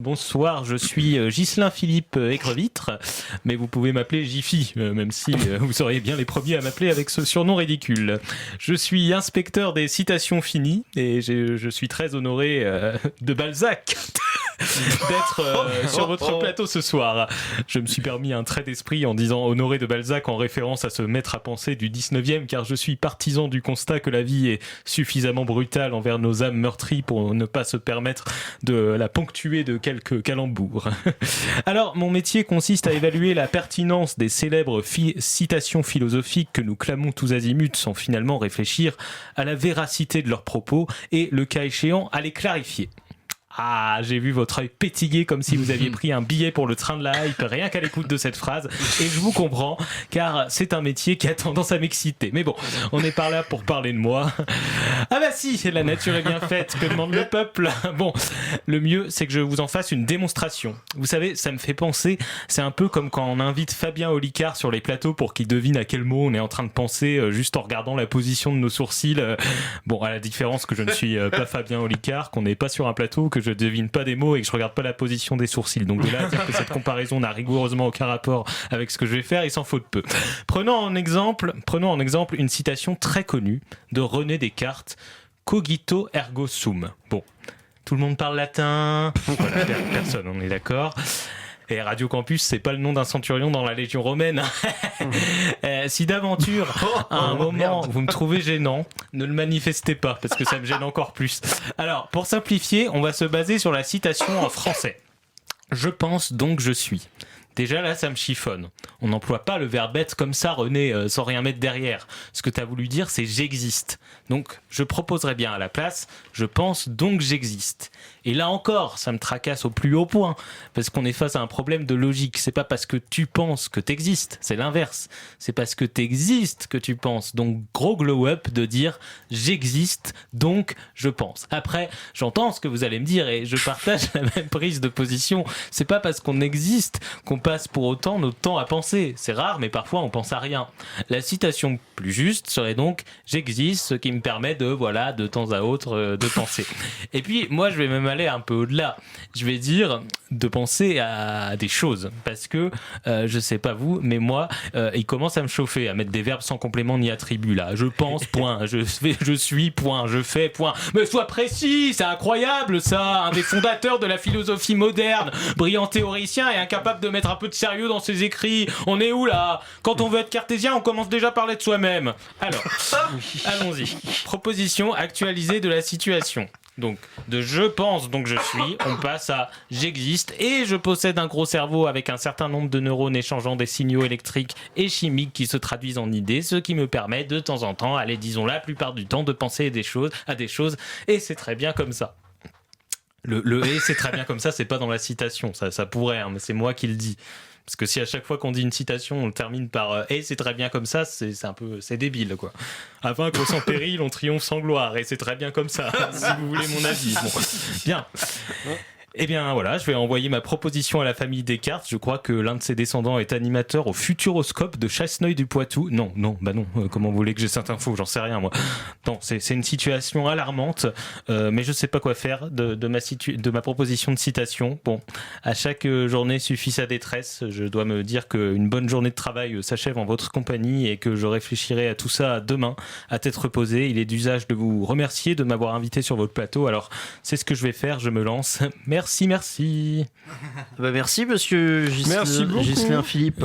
Bonsoir, je suis Ghislain Philippe Aigrevitre, mais vous pouvez m'appeler Jiffy, même si vous seriez bien les premiers à m'appeler avec ce surnom ridicule. Je suis inspecteur des citations finies et je suis très honoré de Balzac d'être sur votre plateau ce soir. Je me suis permis un trait d'esprit en disant honoré de Balzac en référence à ce maître à penser du 19e, car je suis partisan du constat que la vie est suffisamment brutale envers nos âmes meurtries pour ne pas se permettre de la ponctuer de quelques calembours. Alors, mon métier consiste à évaluer la pertinence des célèbres citations philosophiques que nous clamons tous azimuts sans finalement réfléchir à la véracité de leurs propos et, le cas échéant, à les clarifier. Ah, j'ai vu votre œil pétiller comme si vous aviez pris un billet pour le train de la hype rien qu'à l'écoute de cette phrase, et je vous comprends, car c'est un métier qui a tendance à m'exciter. Mais bon, on n'est pas là pour parler de moi. Ah bah si, la nature est bien faite, que demande le peuple? Bon, le mieux, c'est que je vous en fasse une démonstration. Vous savez, ça me fait penser, c'est un peu comme quand on invite Fabien Olicard sur les plateaux pour qu'il devine à quel mot on est en train de penser, juste en regardant la position de nos sourcils. Bon, à la différence que je ne suis pas Fabien Olicard, qu'on n'est pas sur un plateau, que je devine pas des mots et que je regarde pas la position des sourcils. Donc de là à dire que cette comparaison n'a rigoureusement aucun rapport avec ce que je vais faire, il s'en faut de peu. Prenons en exemple une citation très connue de René Descartes, Cogito ergo sum. Bon, tout le monde parle latin, voilà, personne, on est d'accord. Et Radio Campus, c'est pas le nom d'un centurion dans la Légion romaine. Si d'aventure, à un moment, vous me trouvez gênant, ne le manifestez pas, parce que ça me gêne encore plus. Alors, pour simplifier, on va se baser sur la citation en français. Je pense donc je suis. Déjà là, ça me chiffonne. On n'emploie pas le verbe être comme ça, René, sans rien mettre derrière. Ce que tu as voulu dire, c'est j'existe. Donc, je proposerais bien à la place, je pense donc j'existe. Et là encore, ça me tracasse au plus haut point, parce qu'on est face à un problème de logique. C'est pas parce que tu penses que t'existes, c'est l'inverse. C'est parce que t'existes que tu penses. Donc, gros glow-up de dire j'existe, donc je pense. Après, j'entends ce que vous allez me dire et je partage la même prise de position. C'est pas parce qu'on existe qu'on passe pour autant notre temps à penser. C'est rare, mais parfois on pense à rien. La citation plus juste serait donc j'existe, ce qui me permet de temps à autre, de penser. Et puis, moi, je vais même aller un peu au-delà. Je vais dire de penser à des choses. Parce que, je sais pas vous, mais moi, il commence à me chauffer, à mettre des verbes sans complément ni attribut, là. Je pense, point. Je suis, point. Je fais, point. Mais sois précis, c'est incroyable, ça. Un des fondateurs de la philosophie moderne, brillant théoricien et incapable de mettre un peu de sérieux dans ses écrits. On est où, là? Quand on veut être cartésien, on commence déjà à parler de soi-même. Alors, allons-y. Proposition actualisée de la situation. Donc, de je pense donc je suis, on passe à j'existe et je possède un gros cerveau avec un certain nombre de neurones échangeant des signaux électriques et chimiques qui se traduisent en idées, ce qui me permet de temps en temps, allez disons la plupart du temps, de penser à des choses et c'est très bien comme ça. Le et c'est très bien comme ça, c'est pas dans la citation, ça pourrait, hein, mais c'est moi qui le dis. Parce que si à chaque fois qu'on dit une citation, on le termine par et c'est très bien comme ça, c'est débile, quoi. À vaincre sans péril, on triomphe sans gloire, et c'est très bien comme ça, si vous voulez mon avis. Bon, bien. Eh bien voilà, je vais envoyer ma proposition à la famille Descartes. Je crois que l'un de ses descendants est animateur au Futuroscope de Chasseneuil-du-Poitou. Non, comment vous voulez que j'ai cette info? J'en sais rien, moi. Non, c'est une situation alarmante, mais je sais pas quoi faire de ma proposition de citation. Bon, à chaque journée suffit sa détresse. Je dois me dire qu'une bonne journée de travail s'achève en votre compagnie et que je réfléchirai à tout ça demain, à tête reposée. Il est d'usage de vous remercier de m'avoir invité sur votre plateau. Alors, c'est ce que je vais faire, je me lance. Merci. Bah merci monsieur Ghislain Philippe.